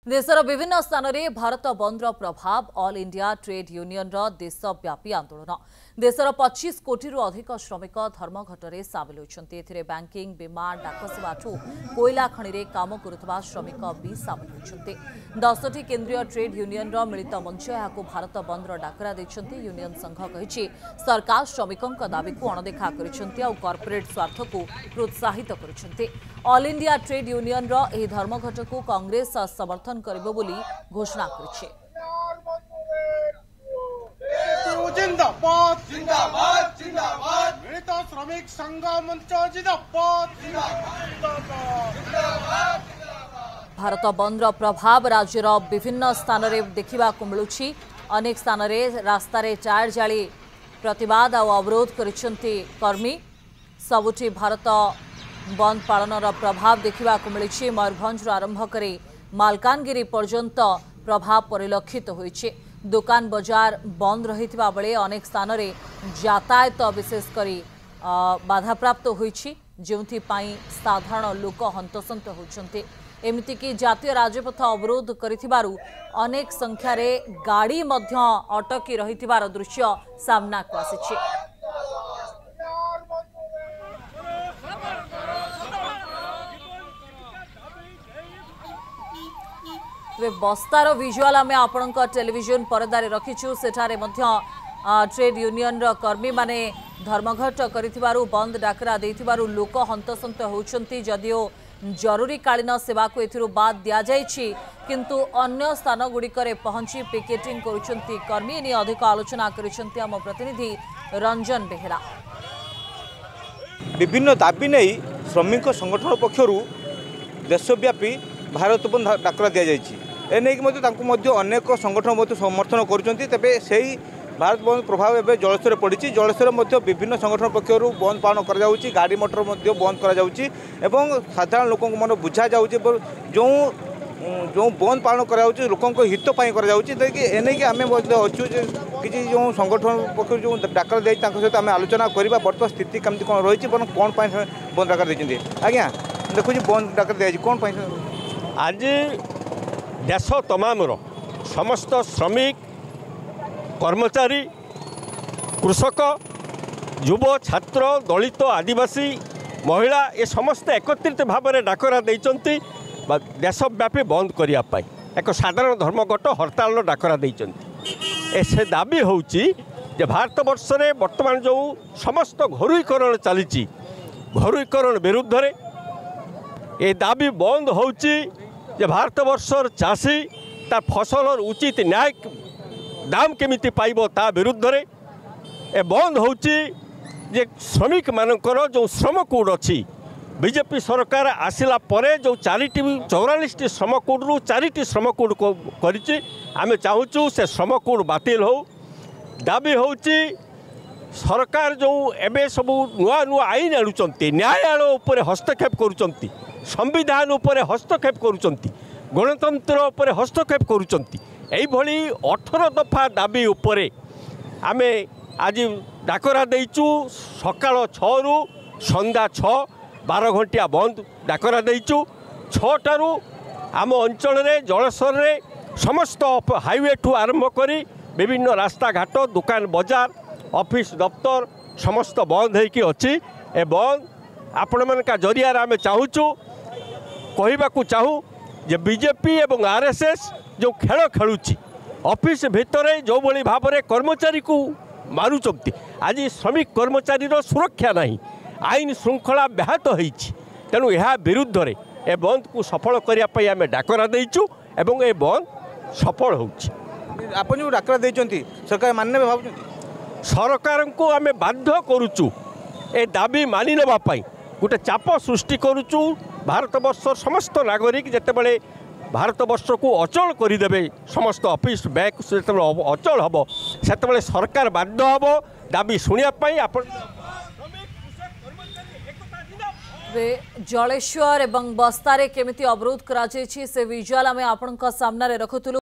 देशर विभिन्न स्थान में भारत बंदर प्रभाव ऑल इंडिया ट्रेड यूनियन देशव्यापी आंदोलन देशर 25 कोटी अधिक श्रमिक धर्मघटरे सामिल होती बैंकिंग बीमा डाकसेवा कोयला खनि में काम करुवा श्रमिक भी सामिल होती 10टी केंद्रीय ट्रेड यूनियन मिलित मंच यहाँ भारत बंदर डाकरा देते यूनियन संघ कही सरकार श्रमिकों दाबी को अणदेखा करपोरेट स्वार्थ को प्रोत्साहित कर ऑल इंडिया ट्रेड यूनियन धर्मघट को कांग्रेस समर्थन करिबो बोली घोषणा करिछि। जिंदाबाद जिंदाबाद जिंदाबाद मिलित श्रमिक संघ मंच जिंदाबाद जिंदाबाद। भारत बंदर प्रभाव राज्यर विभिन्न स्थान में देखा मिलुछि। अनेक स्थान में रास्ता टायर जाली प्रतिवाद और अवरोध करिसेंति कर्मी। सबुठी भारत बंद पालनर प्रभाव देखा मिली। मयूरभंज आरंभ करे मालकानगिरी पर्यंत प्रभाव परिलक्षित होइछे। दुकान बाजार बंद रही बेले अनेक स्थान में यातायात विशेषकर बाधाप्राप्त होइछि, जोंथिपाई साधारण लोक हंतसंत होइछन्ते। एमितिकी जातीय राजपथ अवरोध करिथिबारु अनेक संख्यार गाड़ी मध्य अटकी रहिथिबार दृश्य सामना को आसिछि। बस्तार विजुआल आम आपण टेलीविजन परदारे रखीचु। सेठारे मध्य ट्रेड यूनियन कर्मी माने धर्मघट करिथिबारु बंद डाकरा देथिबारु लोक हंतसंत होउछन्ती। जदिओ जरूरीकालीन सेवा को एथिरु बाद दिया जायछि, किंतु अन्य स्थान गुड़िकरे पहुंची पिकेटिंग करुछन्ती कर्मी। एने अधिक आलोचना करिसन्ती आम प्रतिनिधि रंजन बेहेरा। विभिन्न दाबी नहीं श्रमिक संगठन पक्षरु देशव्यापी भारत बंद डाकरा दिया जायछि। एनेक अनेक संगठन समर्थन करुँच। तेज से भारत बंद प्रभाव एवं जलस्तर पड़ी। जलस्तर विभिन्न संगठन पक्षर बंद पालन कर गाड़ी मोटर बंद कर साधारण लोक मन बुझा जा जो जो बंद पालन कर लोक हित करके आम अच्छु कि जो संगठन पक्ष जो डाकरा दी सहित आम आलोचना करवा बर्तमान स्थिति कमी कौन रही कौन बंद डाकरा देते। आज्ञा देखुँ बंद डाकरा दी कौन आज देश तमाम समस्त श्रमिक कर्मचारी कृषक युव छात्र दलित आदिवासी महिला ये समस्त एकत्रित भाव में डाकरा देइचंती देशव्यापी बंद करने एक साधारण धर्मघट हड़ताल डाकरा देइचंती। से दाबी होउची जे भारत वर्ष में वर्तमान जो समस्त घरोईकरण चली घरोईकरण विरुद्ध रे ये दाबी बंद होउची जे भारत वर्षर चाषी तार फसलर उचित न्याय दाम केमिति पाइबो ता विरुद्ध रे ए बंद होउची जे श्रमिक मानकर जो श्रम कोड अच्छी बीजेपी सरकार आसिला परे जो 44टी श्रम कोड्रु 4टी श्रम कोड करिछि। आमे चाहूचु से श्रम कोड बातिल हो। दाबी होउची सरकार जो एबे सब नुआ नुआ आईन आणुचंती न्यायालय उपरे हस्तक्षेप करुचंती संविधान उपरे हस्तक्षेप करुचंती गणतंत्र उपरे हस्तक्षेप करुचंती। एई भली 18 दफा दाबी उपरे आमे आज डाकरा देइचु। सकाळ 6 रु संध्या 6 12 घंटिया बंद डाकरा देइचु। 6 टारू आम अंचल रे जलस्तर रे समस्त हाईवे ठू आरंभ करी विभिन्न रास्ता घाट दुकान बाजार ऑफिस दफ्तर समस्त बंद होइकी अछि। ए बंद आपण मानका जरिया आमे चाहूचु कहवाकू चाहू जे बीजेपी एवं आरएसएस जो खेल खेलुची ऑफिस भितर जो भली भाव में कर्मचारी को मारुचंती। आज श्रमिक कर्मचारी सुरक्षा नहीं आईन श्रृंखला व्याहत होइछि। तेणु यह विरुद्ध रे ए बंद को सफल करने आम डाकरा देइचु एवं ए बंद सफल होउछि। आपन जो डाकरा देइचंती सरकार मानने भाव सरकार को आम बाध्य करुचु ए दाबी मानि नेबा पई गोटे चाप सृष्टि करुचु। भारत वर्ष समस्त नागरिक जितेबाला भारत वर्ष को अचल करदे समस्त ऑफिस बैंक से अचल हम से सरकार बाध्य हम दाबी शुणापी। जलेश्वर एवं बस्तारे केमिति अवरोध करा से विजुआल आम आपण सामने रखुलु।